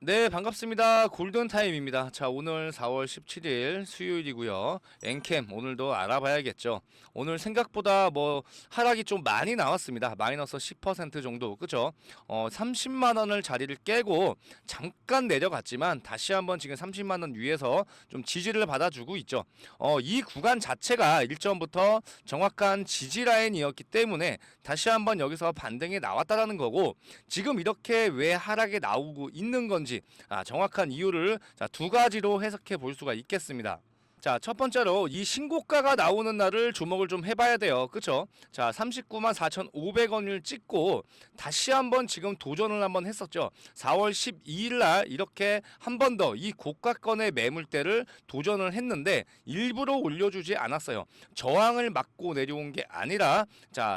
네, 반갑습니다. 골든타임입니다. 자, 오늘 4월 17일 수요일이고요. 엔캠 오늘도 알아봐야겠죠. 오늘 생각보다 하락이 좀 많이 나왔습니다. 마이너스 10% 정도. 그죠? 30만 원을 자리를 깨고 잠깐 내려갔지만 다시 한번 지금 30만 원 위에서 좀 지지를 받아주고 있죠. 이 구간 자체가 일전부터 정확한 지지 라인이었기 때문에 다시 한번 여기서 반등이 나왔다라는 거고, 지금 이렇게 왜 하락이 나오고 있는 건지 정확한 이유를 두 가지로 해석해 볼 수가 있겠습니다. 자, 첫 번째로 이 신고가가 나오는 날을 주목을 좀 해봐야 돼요. 그쵸? 자, 39만 4,500원을 찍고 다시 한번 지금 도전을 한번 했었죠. 4월 12일 날 이렇게 한 번 더 이 고가권의 매물대를 도전을 했는데 일부러 올려주지 않았어요. 저항을 막고 내려온 게 아니라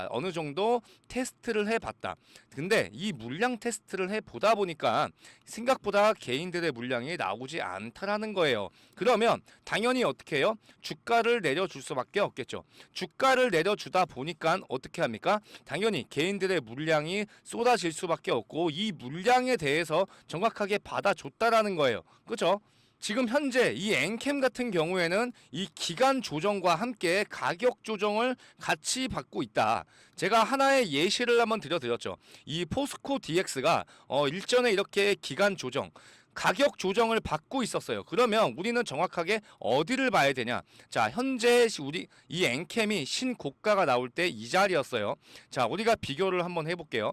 어느 정도 테스트를 해봤다. 근데 이 물량 테스트를 해보다 보니까 생각보다 개인들의 물량이 나오지 않다라는 거예요. 그러면 당연히 어떻게 해요? 주가를 내려줄 수밖에 없겠죠. 주가를 내려주다 보니까 어떻게 합니까? 당연히 개인들의 물량이 쏟아질 수밖에 없고, 이 물량에 대해서 정확하게 받아줬다라는 거예요. 그렇죠? 지금 현재 이 엔캠 같은 경우에는 이 기간 조정과 함께 가격 조정을 같이 받고 있다. 제가 하나의 예시를 한번 드렸죠. 이 포스코 DX가 일전에 이렇게 기간 조정, 가격 조정을 받고 있었어요. 그러면 우리는 정확하게 어디를 봐야 되냐? 자, 현재 우리 이 엔캠이 신고가가 나올 때 이 자리였어요. 자, 우리가 비교를 한번 해볼게요.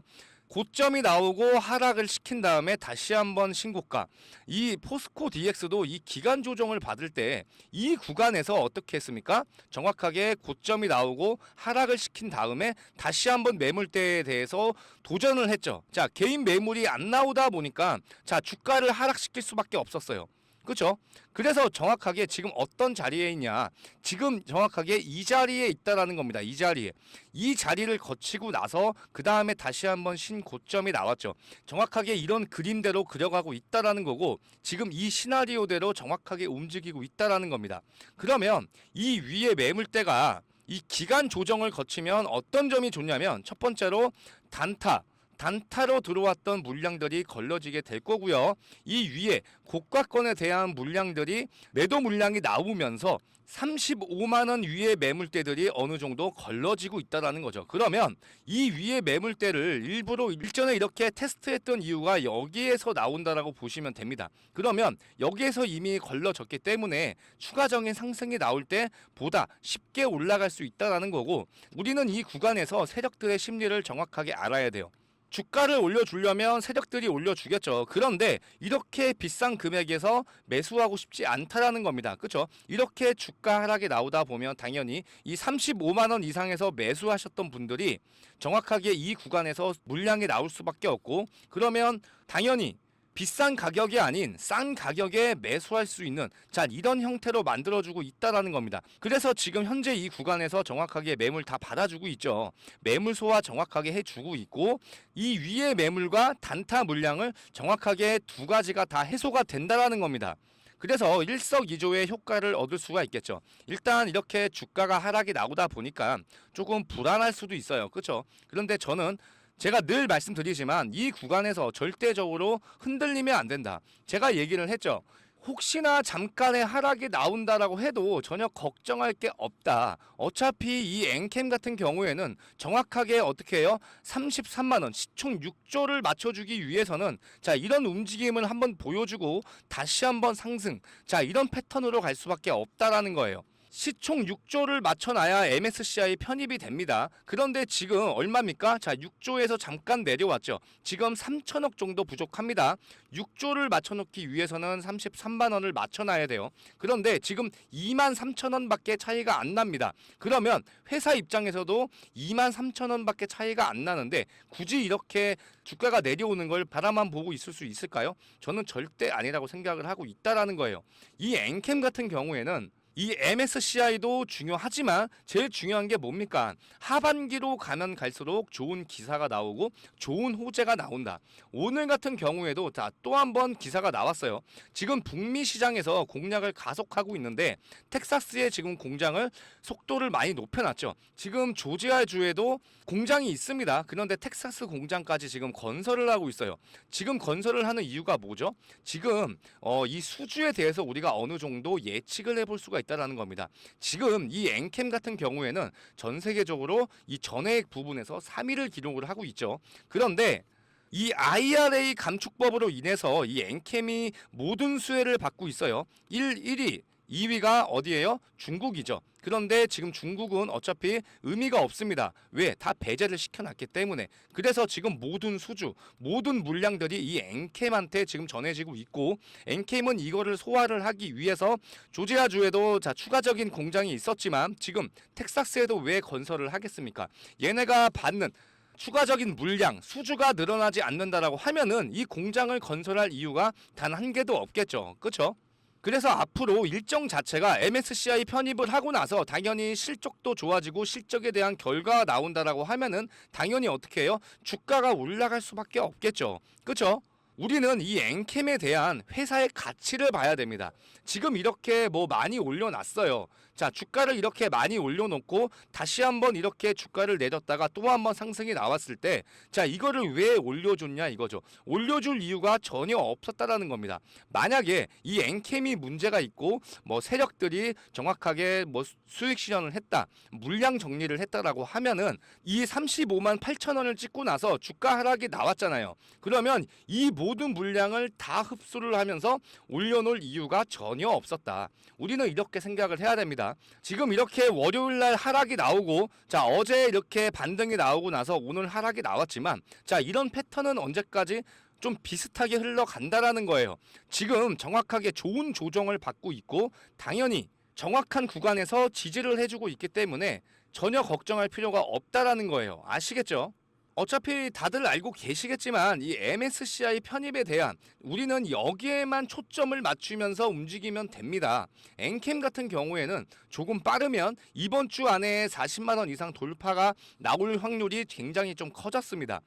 고점이 나오고 하락을 시킨 다음에 다시 한번 신고가. 이 포스코 DX도 이 기간 조정을 받을 때 이 구간에서 어떻게 했습니까? 정확하게 고점이 나오고 하락을 시킨 다음에 다시 한번 매물대에 대해서 도전을 했죠. 자, 개인 매물이 안 나오다 보니까 주가를 하락시킬 수밖에 없었어요. 그렇죠? 그래서 정확하게 지금 어떤 자리에 있냐, 지금 정확하게 이 자리에 있다라는 겁니다. 이 자리에, 이 자리를 거치고 나서 그 다음에 다시 한번 신고점이 나왔죠. 정확하게 이런 그림대로 그려가고 있다라는 거고, 지금 이 시나리오대로 정확하게 움직이고 있다라는 겁니다. 그러면 이 위에 매물대가 이 기간 조정을 거치면 어떤 점이 좋냐면, 첫 번째로 단타로 들어왔던 물량들이 걸러지게 될 거고요. 이 위에 고가권에 대한 물량들이, 매도 물량이 나오면서 35만 원 위의 매물대들이 어느 정도 걸러지고 있다라는 거죠. 그러면 이 위의 매물대를 일부러 일전에 이렇게 테스트했던 이유가 여기에서 나온다라고 보시면 됩니다. 그러면 여기에서 이미 걸러졌기 때문에 추가적인 상승이 나올 때 보다 쉽게 올라갈 수 있다라는 거고, 우리는 이 구간에서 세력들의 심리를 정확하게 알아야 돼요. 주가를 올려주려면 세력들이 올려주겠죠. 그런데 이렇게 비싼 금액에서 매수하고 싶지 않다라는 겁니다. 그렇죠? 이렇게 주가 하락이 나오다 보면 당연히 이 35만 원 이상에서 매수하셨던 분들이 정확하게 이 구간에서 물량이 나올 수밖에 없고, 그러면 당연히 비싼 가격이 아닌 싼 가격에 매수할 수 있는 이런 형태로 만들어주고 있다라는 겁니다. 그래서 지금 현재 이 구간에서 정확하게 매물 다 받아주고 있죠. 매물 소화 정확하게 해주고 있고, 이 위의 매물과 단타 물량을 정확하게 두 가지가 다 해소가 된다라는 겁니다. 그래서 일석이조의 효과를 얻을 수가 있겠죠. 일단 이렇게 주가가 하락이 나오다 보니까 조금 불안할 수도 있어요. 그렇죠? 그런데 저는 제가 늘 말씀드리지만 이 구간에서 절대적으로 흔들리면 안 된다. 제가 얘기를 했죠. 혹시나 잠깐의 하락이 나온다라고 해도 전혀 걱정할 게 없다. 어차피 이 엔캠 같은 경우에는 정확하게 어떻게 해요? 33만 원, 시총 6조를 맞춰주기 위해서는 이런 움직임을 한번 보여주고 다시 한번 상승. 이런 패턴으로 갈 수밖에 없다라는 거예요. 시총 6조를 맞춰놔야 MSCI 편입이 됩니다. 그런데 지금 얼마입니까? 6조에서 잠깐 내려왔죠. 지금 3천억 정도 부족합니다. 6조를 맞춰놓기 위해서는 33만 원을 맞춰놔야 돼요. 그런데 지금 2만 3천 원밖에 차이가 안 납니다. 그러면 회사 입장에서도 2만 3천 원밖에 차이가 안 나는데 굳이 이렇게 주가가 내려오는 걸 바라만 보고 있을 수 있을까요? 저는 절대 아니라고 생각을 하고 있다라는 거예요. 이 엔캠 같은 경우에는 이 MSCI도 중요하지만 제일 중요한 게 뭡니까? 하반기로 가면 갈수록 좋은 기사가 나오고 좋은 호재가 나온다. 오늘 같은 경우에도 또 한 번 기사가 나왔어요. 지금 북미 시장에서 공략을 가속하고 있는데 텍사스에 지금 공장을 속도를 많이 높여놨죠. 지금 조지아주에도 공장이 있습니다. 그런데 텍사스 공장까지 지금 건설을 하고 있어요. 지금 건설을 하는 이유가 뭐죠? 지금 이 수주에 대해서 우리가 어느 정도 예측을 해볼 수가 있다라는 겁니다. 지금 이 엔캠 같은 경우에는 전 세계적으로 이 전해액 부분에서 3위를 기록을 하고 있죠. 그런데 이 IRA 감축법으로 인해서 이 엔캠이 모든 수혜를 받고 있어요. 1위, 2위가 어디예요? 중국이죠. 그런데 지금 중국은 어차피 의미가 없습니다. 왜? 다 배제를 시켜놨기 때문에. 그래서 지금 모든 수주, 모든 물량들이 이 엔캠한테 지금 전해지고 있고, 엔캠은 이거를 소화를 하기 위해서 조지아주에도 추가적인 공장이 있었지만 지금 텍사스에도 왜 건설을 하겠습니까? 얘네가 받는 추가적인 물량, 수주가 늘어나지 않는다라고 하면은 이 공장을 건설할 이유가 단 한 개도 없겠죠. 그렇죠? 그래서 앞으로 일정 자체가 MSCI 편입을 하고 나서 당연히 실적도 좋아지고 실적에 대한 결과가 나온다라고 하면은 당연히 어떻게 해요? 주가가 올라갈 수밖에 없겠죠. 그렇죠? 우리는 이 엔캠에 대한 회사의 가치를 봐야 됩니다. 지금 이렇게 많이 올려놨어요. 자, 주가를 이렇게 많이 올려놓고 다시 한번 이렇게 주가를 내렸다가 또 한번 상승이 나왔을 때, 자, 이거를 왜 올려줬냐 이거죠. 올려줄 이유가 전혀 없었다라는 겁니다. 만약에 이 엔캠이 문제가 있고 세력들이 정확하게 수익 실현을 했다, 물량 정리를 했다라고 하면은 이 35만 8천 원을 찍고 나서 주가 하락이 나왔잖아요. 그러면 이 모든 물량을 다 흡수를 하면서 올려놓을 이유가 전혀 없었다. 우리는 이렇게 생각을 해야 됩니다. 지금 이렇게 월요일날 하락이 나오고, 자, 어제 이렇게 반등이 나오고 나서 오늘 하락이 나왔지만, 자, 이런 패턴은 언제까지 좀 비슷하게 흘러간다라는 거예요. 지금 정확하게 좋은 조정을 받고 있고 당연히 정확한 구간에서 지지를 해주고 있기 때문에 전혀 걱정할 필요가 없다라는 거예요. 아시겠죠? 어차피 다들 알고 계시겠지만 이 MSCI 편입에 대한 우리는 여기에만 초점을 맞추면서 움직이면 됩니다. 엔캠 같은 경우에는 조금 빠르면 이번 주 안에 40만 원 이상 돌파가 나올 확률이 굉장히 좀 커졌습니다.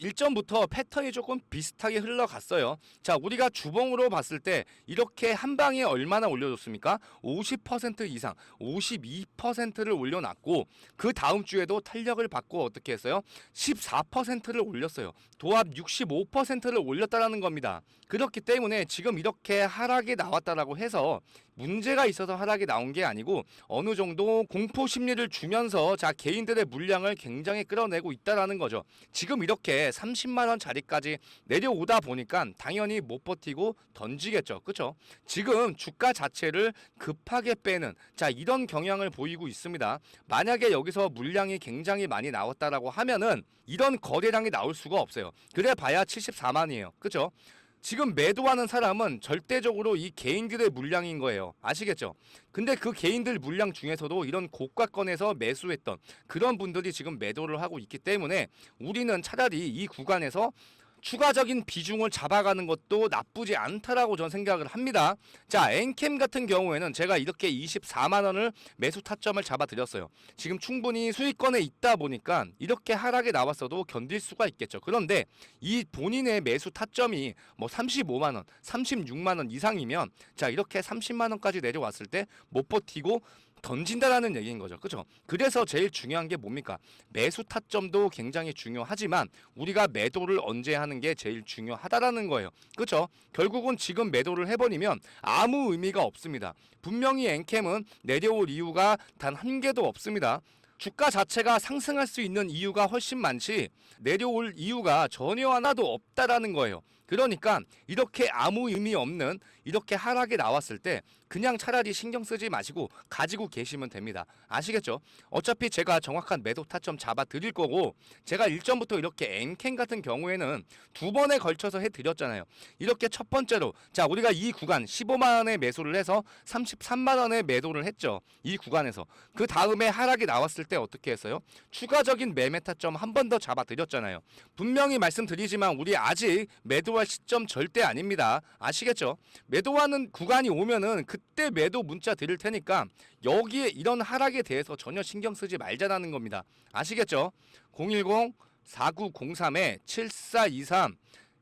일전부터 패턴이 조금 비슷하게 흘러갔어요. 자, 우리가 주봉으로 봤을 때 이렇게 한 방에 얼마나 올려줬습니까? 50% 이상, 52%를 올려놨고 그 다음 주에도 탄력을 받고 어떻게 했어요? 14%를 올렸어요. 도합 65%를 올렸다라는 겁니다. 그렇기 때문에 지금 이렇게 하락이 나왔다라고 해서 문제가 있어서 하락이 나온 게 아니고 어느 정도 공포 심리를 주면서 자, 개인들의 물량을 굉장히 끌어내고 있다라는 거죠. 지금 이렇게 30만 원 자리까지 내려오다 보니까 당연히 못 버티고 던지겠죠. 그렇죠? 지금 주가 자체를 급하게 빼는 자, 이런 경향을 보이고 있습니다. 만약에 여기서 물량이 굉장히 많이 나왔다라고 하면은 이런 거래량이 나올 수가 없어요. 그래 봐야 74만이에요. 그렇죠? 지금 매도하는 사람은 절대적으로 이 개인들의 물량인 거예요. 아시겠죠? 근데 그 개인들 물량 중에서도 이런 고가권에서 매수했던 그런 분들이 지금 매도를 하고 있기 때문에 우리는 차라리 이 구간에서 추가적인 비중을 잡아가는 것도 나쁘지 않다라고 저는 생각을 합니다. 자, 엔캠 같은 경우에는 제가 이렇게 24만 원을 매수 타점을 잡아드렸어요. 지금 충분히 수익권에 있다 보니까 이렇게 하락이 나왔어도 견딜 수가 있겠죠. 그런데 이 본인의 매수 타점이 35만 원, 36만 원 이상이면 자, 이렇게 30만 원까지 내려왔을 때 못 버티고 던진다라는 얘기인 거죠. 그렇죠? 그래서 제일 중요한 게 뭡니까? 매수 타점도 굉장히 중요하지만 우리가 매도를 언제 하는 게 제일 중요하다라는 거예요. 그렇죠? 결국은 지금 매도를 해버리면 아무 의미가 없습니다. 분명히 엔캠은 내려올 이유가 단 한 개도 없습니다. 주가 자체가 상승할 수 있는 이유가 훨씬 많지 내려올 이유가 전혀 하나도 없다라는 거예요. 그러니까 이렇게 아무 의미 없는 이렇게 하락이 나왔을 때 그냥 차라리 신경 쓰지 마시고 가지고 계시면 됩니다. 아시겠죠? 어차피 제가 정확한 매도 타점 잡아 드릴 거고 제가 일전부터 이렇게 엔캠 같은 경우에는 두 번에 걸쳐서 해드렸잖아요. 이렇게 첫 번째로 자, 우리가 이 구간 15만 원에 매수를 해서 33만 원에 매도를 했죠. 이 구간에서. 그 다음에 하락이 나왔을 때 어떻게 했어요? 추가적인 매매 타점 한 번 더 잡아 드렸잖아요. 분명히 말씀드리지만 우리 아직 매도 매도할 시점 절대 아닙니다. 아시겠죠? 매도하는 구간이 오면은 그때 매도 문자 드릴 테니까 여기에 이런 하락에 대해서 전혀 신경 쓰지 말자라는 겁니다. 아시겠죠? 010-4903-7423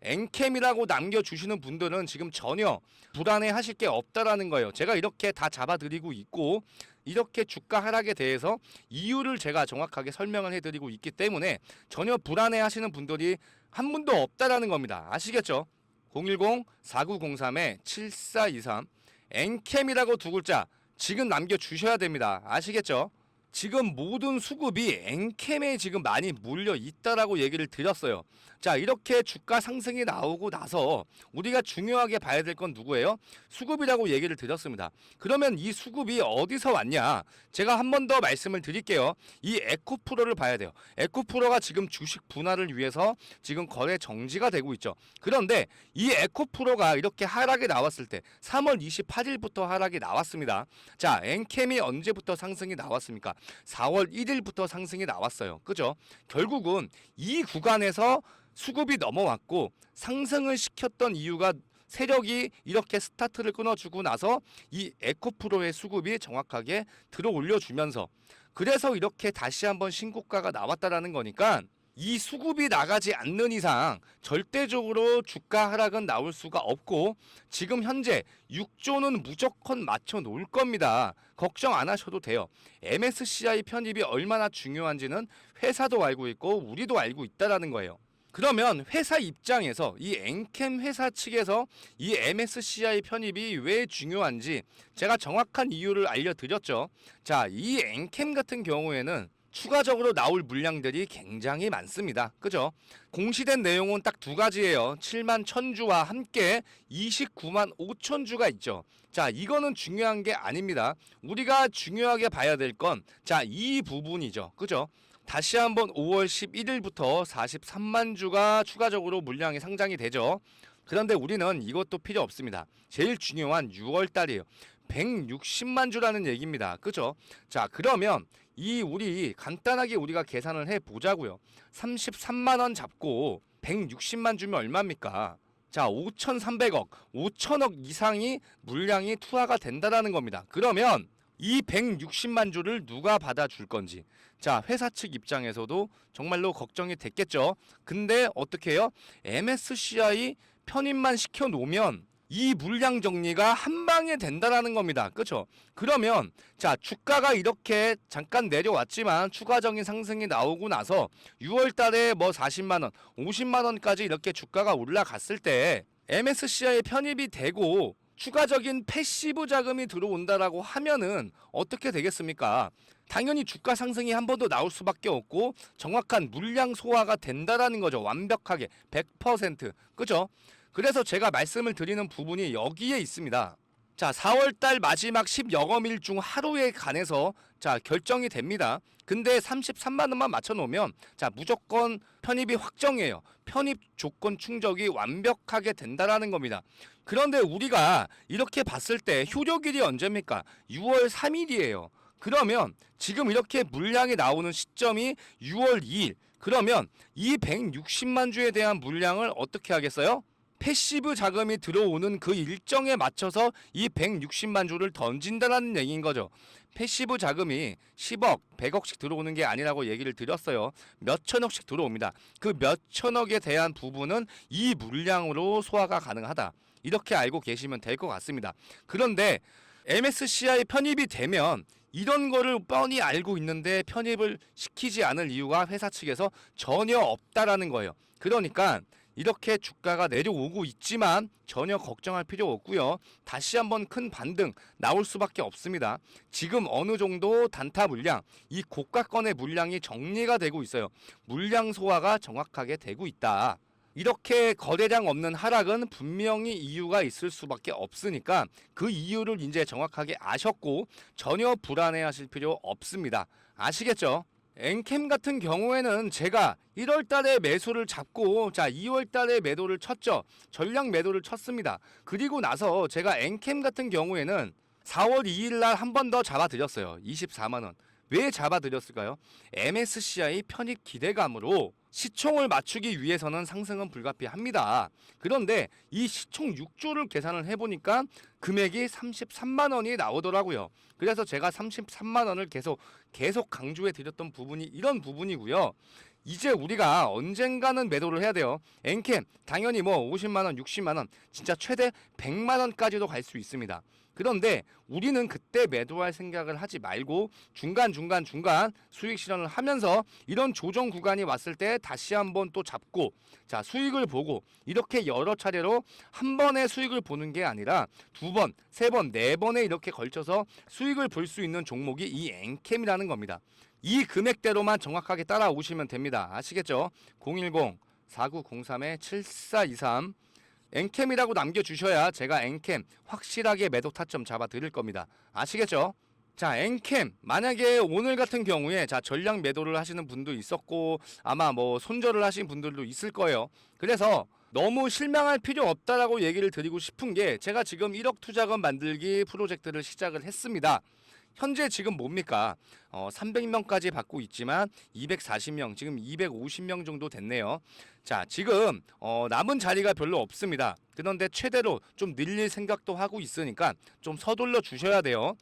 엔캠이라고 남겨주시는 분들은 지금 전혀 불안해하실 게 없다라는 거예요. 제가 이렇게 다 잡아드리고 있고 이렇게 주가 하락에 대해서 이유를 제가 정확하게 설명을 해드리고 있기 때문에 전혀 불안해하시는 분들이 한 분도 없다라는 겁니다. 아시겠죠? 010-4903-7423 엔캠이라고 두 글자 지금 남겨주셔야 됩니다. 아시겠죠? 지금 모든 수급이 엔캠에 지금 많이 몰려 있다라고 얘기를 드렸어요. 자, 이렇게 주가 상승이 나오고 나서 우리가 중요하게 봐야 될 건 누구예요? 수급이라고 얘기를 드렸습니다. 그러면 이 수급이 어디서 왔냐? 제가 한 번 더 말씀을 드릴게요. 이 에코프로를 봐야 돼요. 에코프로가 지금 주식 분할을 위해서 지금 거래 정지가 되고 있죠. 그런데 이 에코프로가 이렇게 하락이 나왔을 때 3월 28일부터 하락이 나왔습니다. 자, 엔캠이 언제부터 상승이 나왔습니까? 4월 1일부터 상승이 나왔어요. 그죠? 결국은 이 구간에서 수급이 넘어왔고 상승을 시켰던 이유가 세력이 이렇게 스타트를 끊어주고 나서 이 에코프로의 수급이 정확하게 들어 올려주면서 그래서 이렇게 다시 한번 신고가가 나왔다라는 거니까 이 수급이 나가지 않는 이상 절대적으로 주가 하락은 나올 수가 없고 지금 현재 6조는 무조건 맞춰 놓을 겁니다. 걱정 안 하셔도 돼요. MSCI 편입이 얼마나 중요한지는 회사도 알고 있고 우리도 알고 있다라는 거예요. 그러면 회사 입장에서 이 엔캠 회사 측에서 이 MSCI 편입이 왜 중요한지 제가 정확한 이유를 알려드렸죠. 자, 이 엔캠 같은 경우에는 추가적으로 나올 물량들이 굉장히 많습니다. 그죠? 공시된 내용은 딱 두 가지예요. 7만 1000주와 함께 29만 5000주가 있죠. 자, 이거는 중요한 게 아닙니다. 우리가 중요하게 봐야 될 건 자, 이 부분이죠. 그죠? 다시 한번 5월 11일부터 43만 주가 추가적으로 물량이 상장이 되죠. 그런데 우리는 이것도 필요 없습니다. 제일 중요한 6월 달이에요. 160만 주라는 얘기입니다. 그죠? 자, 그러면 우리 간단하게 우리가 계산을 해 보자고요. 33만 원 잡고 160만 주면 얼마입니까? 자, 5,300억, 5천억 이상이 물량이 투하가 된다라는 겁니다. 그러면 이 160만 주를 누가 받아줄 건지. 자, 회사 측 입장에서도 정말로 걱정이 됐겠죠. 근데 어떻게 해요? MSCI 편입만 시켜놓으면 이 물량 정리가 한 방에 된다라는 겁니다. 그렇죠? 그러면 자, 주가가 이렇게 잠깐 내려왔지만 추가적인 상승이 나오고 나서 6월 달에 뭐 40만 원, 50만 원까지 이렇게 주가가 올라갔을 때 MSCI 편입이 되고 추가적인 패시브 자금이 들어온다라고 하면은 어떻게 되겠습니까? 당연히 주가 상승이 한 번 더 나올 수밖에 없고 정확한 물량 소화가 된다라는 거죠. 완벽하게 100%. 그죠? 그래서 제가 말씀을 드리는 부분이 여기에 있습니다. 자, 4월달 마지막 10여금일 중 하루에 관해서 자, 결정이 됩니다. 근데 33만 원만 맞춰 놓으면 자, 무조건 편입이 확정이에요. 편입 조건 충족이 완벽하게 된다라는 겁니다. 그런데 우리가 이렇게 봤을 때 효력일이 언제입니까? 6월 3일이에요. 그러면 지금 이렇게 물량이 나오는 시점이 6월 2일. 그러면 이 160만 주에 대한 물량을 어떻게 하겠어요? 패시브 자금이 들어오는 그 일정에 맞춰서 이 160만 주를 던진다라는 얘기인 거죠. 패시브 자금이 10억, 100억씩 들어오는 게 아니라고 얘기를 드렸어요. 몇 천억씩 들어옵니다. 그 몇 천억에 대한 부분은 이 물량으로 소화가 가능하다. 이렇게 알고 계시면 될 것 같습니다. 그런데 MSCI 편입이 되면 이런 거를 뻔히 알고 있는데 편입을 시키지 않을 이유가 회사 측에서 전혀 없다라는 거예요. 그러니까 이렇게 주가가 내려오고 있지만 전혀 걱정할 필요 없고요. 다시 한번 큰 반등 나올 수밖에 없습니다. 지금 어느 정도 단타 물량, 이 고가권의 물량이 정리가 되고 있어요. 물량 소화가 정확하게 되고 있다. 이렇게 거래량 없는 하락은 분명히 이유가 있을 수밖에 없으니까 그 이유를 이제 정확하게 아셨고 전혀 불안해하실 필요 없습니다. 아시겠죠? 엔캠 같은 경우에는 제가 1월 달에 매수를 잡고 자 2월 달에 매도를 쳤죠. 전량 매도를 쳤습니다. 그리고 나서 제가 엔캠 같은 경우에는 4월 2일 날 한 번 더 잡아드렸어요. 24만 원. 왜 잡아드렸을까요? MSCI 편입 기대감으로 시총을 맞추기 위해서는 상승은 불가피합니다. 그런데 이 시총 6조를 계산을 해보니까 금액이 33만 원이 나오더라고요. 그래서 제가 33만 원을 계속 강조해 드렸던 부분이 이런 부분이고요. 이제 우리가 언젠가는 매도를 해야 돼요. 엔캠 당연히 뭐 50만 원, 60만 원, 진짜 최대 100만 원까지도 갈 수 있습니다. 그런데 우리는 그때 매도할 생각을 하지 말고 중간 수익 실현을 하면서 이런 조정 구간이 왔을 때 다시 한번 또 잡고 자 수익을 보고 이렇게 여러 차례로 한 번에 수익을 보는 게 아니라 두 번, 세 번, 네 번에 이렇게 걸쳐서 수익을 볼 수 있는 종목이 이 엔캠이라는 겁니다. 이 금액대로만 정확하게 따라오시면 됩니다. 아시겠죠? 010-4903-7423 엔캠이라고 남겨주셔야 제가 엔캠 확실하게 매도 타점 잡아 드릴 겁니다. 아시겠죠? 자, 엔캠 만약에 오늘 같은 경우에 자 전량 매도를 하시는 분도 있었고 아마 뭐 손절을 하신 분들도 있을 거예요. 그래서 너무 실망할 필요 없다라고 얘기를 드리고 싶은 게 제가 지금 1억 투자금 만들기 프로젝트를 시작을 했습니다. 현재 지금 뭡니까? 300명까지 받고 있지만 240명, 지금 250명 정도 됐네요. 자, 지금 남은 자리가 별로 없습니다. 그런데 최대로 좀 늘릴 생각도 하고 있으니까 좀 서둘러 주셔야 돼요.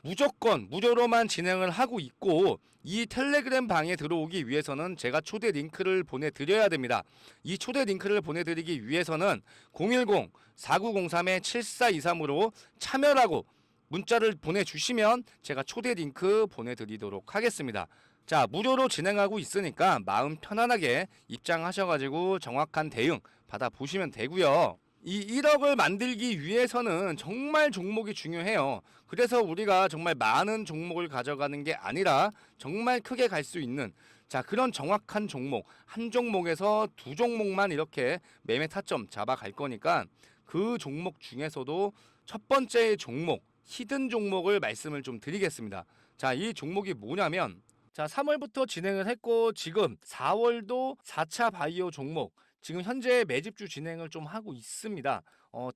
무조건 무료로만 진행을 하고 있고 이 텔레그램 방에 들어오기 위해서는 제가 초대 링크를 보내드려야 됩니다. 이 초대 링크를 보내드리기 위해서는 010-4903-7423으로 참여라고 문자를 보내주시면 제가 초대 링크 보내드리도록 하겠습니다. 자, 무료로 진행하고 있으니까 마음 편안하게 입장하셔가지고 정확한 대응 받아보시면 되고요. 이 1억을 만들기 위해서는 정말 종목이 중요해요. 그래서 우리가 정말 많은 종목을 가져가는 게 아니라 정말 크게 갈 수 있는 자 그런 정확한 종목 한 종목에서 두 종목만 이렇게 매매 타점 잡아갈 거니까 그 종목 중에서도 첫 번째 종목 히든 종목을 말씀을 좀 드리겠습니다. 자, 이 종목이 뭐냐면 자 3월부터 진행을 했고 지금 4월도 4차 바이오 종목 지금 현재 매집주 진행을 좀 하고 있습니다.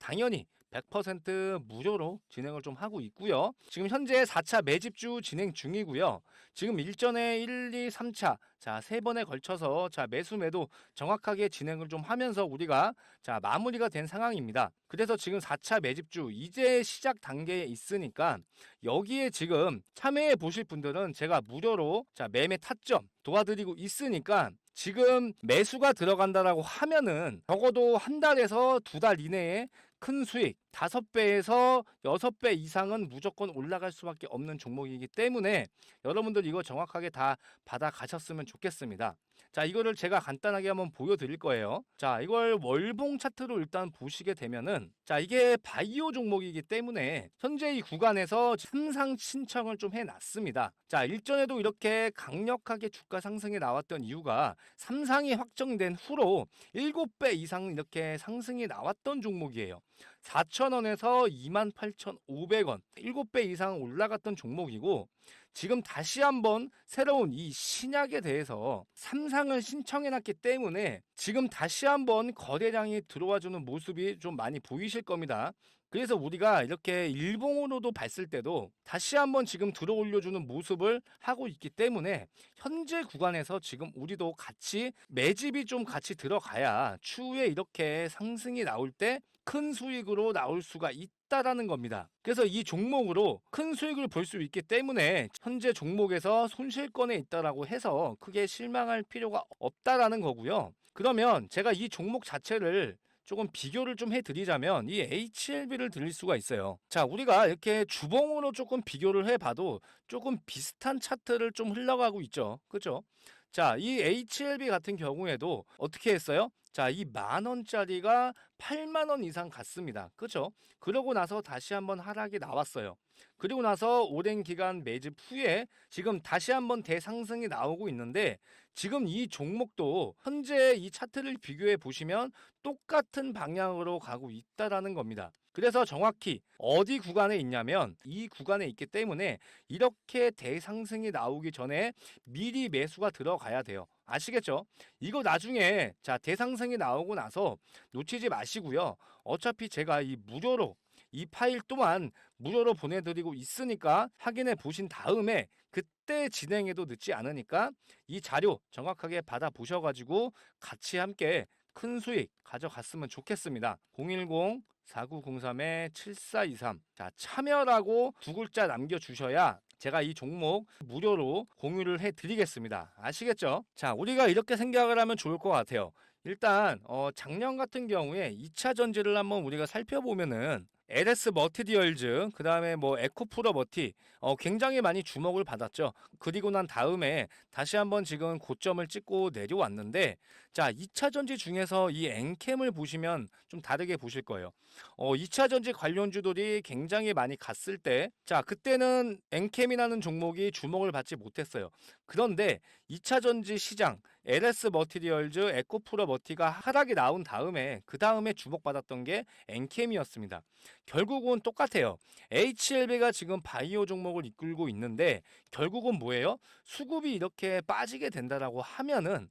당연히 100% 무료로 진행을 좀 하고 있고요. 지금 현재 4차 매집주 진행 중이고요. 지금 일전에 1, 2, 3차 자, 세 번에 걸쳐서 자, 매수 매도 정확하게 진행을 좀 하면서 우리가 자, 마무리가 된 상황입니다. 그래서 지금 4차 매집주 이제 시작 단계에 있으니까 여기에 지금 참여해 보실 분들은 제가 무료로 자, 매매 타점 도와드리고 있으니까 지금 매수가 들어간다라고 하면은 적어도 한 달에서 두 달 이내에 큰 수익 5배에서 6배 이상은 무조건 올라갈 수밖에 없는 종목이기 때문에 여러분들 이거 정확하게 다 받아 가셨으면 좋겠습니다. 자, 이거를 제가 간단하게 한번 보여드릴 거예요. 자, 이걸 월봉 차트로 일단 보시게 되면은 자, 이게 바이오 종목이기 때문에 현재 이 구간에서 상상 신청을 좀 해놨습니다. 자, 일전에도 이렇게 강력하게 주가 상승이 나왔던 이유가 삼상이 확정된 후로 7배 이상 이렇게 상승이 나왔던 종목이에요. 4,000원에서 28,500원 7배 이상 올라갔던 종목이고 지금 다시 한번 새로운 이 신약에 대해서 삼상을 신청해놨기 때문에 지금 다시 한번 거래량이 들어와주는 모습이 좀 많이 보이실 겁니다. 그래서 우리가 이렇게 일봉으로도 봤을 때도 다시 한번 지금 들어올려주는 모습을 하고 있기 때문에 현재 구간에서 지금 우리도 같이 매집이 좀 같이 들어가야 추후에 이렇게 상승이 나올 때 큰 수익으로 나올 수가 있다라는 겁니다. 그래서 이 종목으로 큰 수익을 볼 수 있기 때문에 현재 종목에서 손실권에 있다라고 해서 크게 실망할 필요가 없다라는 거고요. 그러면 제가 이 종목 자체를 조금 비교를 좀 해드리자면 이 HLB를 드릴 수가 있어요. 자, 우리가 이렇게 주봉으로 조금 비교를 해봐도 조금 비슷한 차트를 좀 흘러가고 있죠. 그죠? 자, 이 HLB 같은 경우에도 어떻게 했어요? 자, 이 10,000원짜리가 80,000원 이상 갔습니다. 그죠? 그러고 나서 다시 한번 하락이 나왔어요. 그리고 나서 오랜 기간 매집 후에 지금 다시 한번 대상승이 나오고 있는데 지금 이 종목도 현재 이 차트를 비교해 보시면 똑같은 방향으로 가고 있다라는 겁니다. 그래서 정확히 어디 구간에 있냐면 이 구간에 있기 때문에 이렇게 대상승이 나오기 전에 미리 매수가 들어가야 돼요. 아시겠죠? 이거 나중에 자 대상승이 나오고 나서 놓치지 마시고요. 어차피 제가 이 무료로 이 파일 또한 무료로 보내드리고 있으니까 확인해 보신 다음에 그때 진행해도 늦지 않으니까 이 자료 정확하게 받아 보셔가지고 같이 함께 큰 수익 가져갔으면 좋겠습니다. 010-4903-7423. 자, 참여라고 두 글자 남겨주셔야 제가 이 종목 무료로 공유를 해드리겠습니다. 아시겠죠? 자, 우리가 이렇게 생각을 하면 좋을 것 같아요. 일단 작년 같은 경우에 2차 전지를 한번 우리가 살펴보면은 LS 머티리얼즈, 그 다음에 뭐 에코프로 머티 굉장히 많이 주목을 받았죠. 그리고 난 다음에 다시 한번 지금 고점을 찍고 내려왔는데, 자, 2차 전지 중에서 이 엔캠을 보시면 좀 다르게 보실 거예요. 2차 전지 관련주들이 굉장히 많이 갔을 때, 자, 그때는 엔캠이라는 종목이 주목을 받지 못했어요. 그런데 2차 전지 시장 LS 머티리얼즈, 에코프로 머티가 하락이 나온 다음에 그 다음에 주목받았던 게 엔캠이었습니다. 결국은 똑같아요. HLB가 지금 바이오 종목을 이끌고 있는데 결국은 뭐예요? 수급이 이렇게 빠지게 된다라고 하면은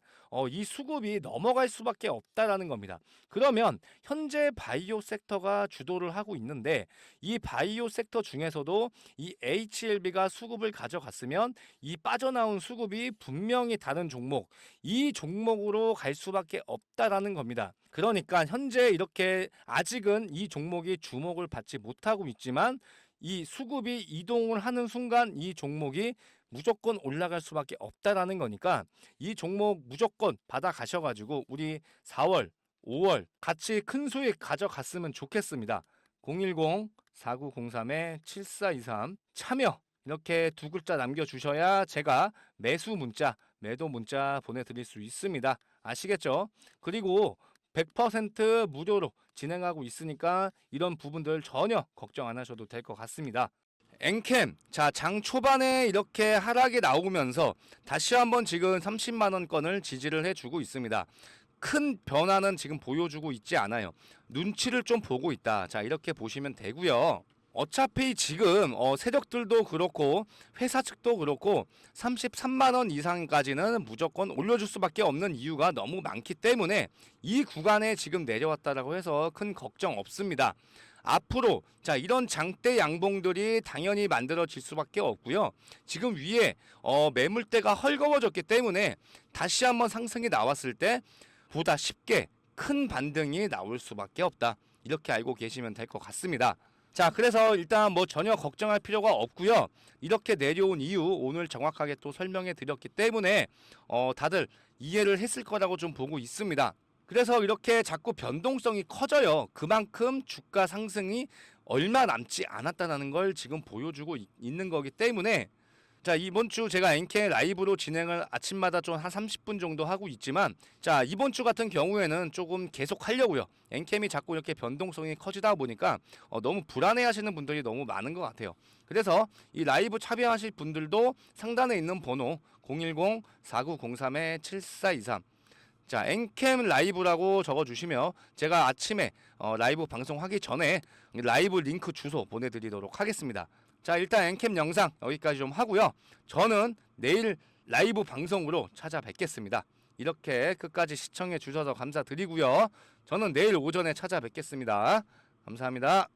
이 수급이 넘어갈 수밖에 없다라는 겁니다. 그러면 현재 바이오 섹터가 주도를 하고 있는데 이 바이오 섹터 중에서도 이 HLB가 수급을 가져갔으면 이 빠져나온 수급이 분명히 다른 종목, 이 종목으로 갈 수밖에 없다라는 겁니다. 그러니까 현재 이렇게 아직은 이 종목이 주목을 받지 못하고 있지만 이 수급이 이동을 하는 순간 이 종목이 무조건 올라갈 수밖에 없다라는 거니까 이 종목 무조건 받아 가셔가지고 우리 4월, 5월 같이 큰 수익 가져갔으면 좋겠습니다. 010-4903-7423 참여 이렇게 두 글자 남겨주셔야 제가 매수 문자, 매도 문자 보내드릴 수 있습니다. 아시겠죠? 그리고 100% 무료로 진행하고 있으니까 이런 부분들 전혀 걱정 안 하셔도 될 것 같습니다. 엔캠, 자, 장 초반에 이렇게 하락이 나오면서 다시 한번 지금 30만원권을 지지를 해주고 있습니다. 큰 변화는 지금 보여주고 있지 않아요. 눈치를 좀 보고 있다. 자, 이렇게 보시면 되고요. 어차피 지금 세력들도 그렇고 회사 측도 그렇고 33만원 이상까지는 무조건 올려줄 수밖에 없는 이유가 너무 많기 때문에 이 구간에 지금 내려왔다라고 해서 큰 걱정 없습니다. 앞으로 자, 이런 장대 양봉들이 당연히 만들어질 수밖에 없고요. 지금 위에 매물대가 헐거워졌기 때문에 다시 한번 상승이 나왔을 때 보다 쉽게 큰 반등이 나올 수밖에 없다. 이렇게 알고 계시면 될 것 같습니다. 자, 그래서 일단 뭐 전혀 걱정할 필요가 없고요. 이렇게 내려온 이유 오늘 정확하게 또 설명해 드렸기 때문에 다들 이해를 했을 거라고 좀 보고 있습니다. 그래서 이렇게 자꾸 변동성이 커져요. 그만큼 주가 상승이 얼마 남지 않았다는 걸 지금 보여주고 있는 거기 때문에, 자, 이번 주 제가 엔캠 라이브로 진행을 아침마다 좀 한 30분 정도 하고 있지만, 자, 이번 주 같은 경우에는 조금 계속 하려고요. 엔캠이 자꾸 이렇게 변동성이 커지다 보니까 너무 불안해 하시는 분들이 너무 많은 것 같아요. 그래서 이 라이브 참여하실 분들도 상단에 있는 번호 010-4903-7423, 자, 엔캠 라이브라고 적어주시면 제가 아침에 라이브 방송하기 전에 라이브 링크 주소 보내드리도록 하겠습니다. 자, 일단 엔캠 영상 여기까지 좀 하고요. 저는 내일 라이브 방송으로 찾아뵙겠습니다. 이렇게 끝까지 시청해 주셔서 감사드리고요. 저는 내일 오전에 찾아뵙겠습니다. 감사합니다.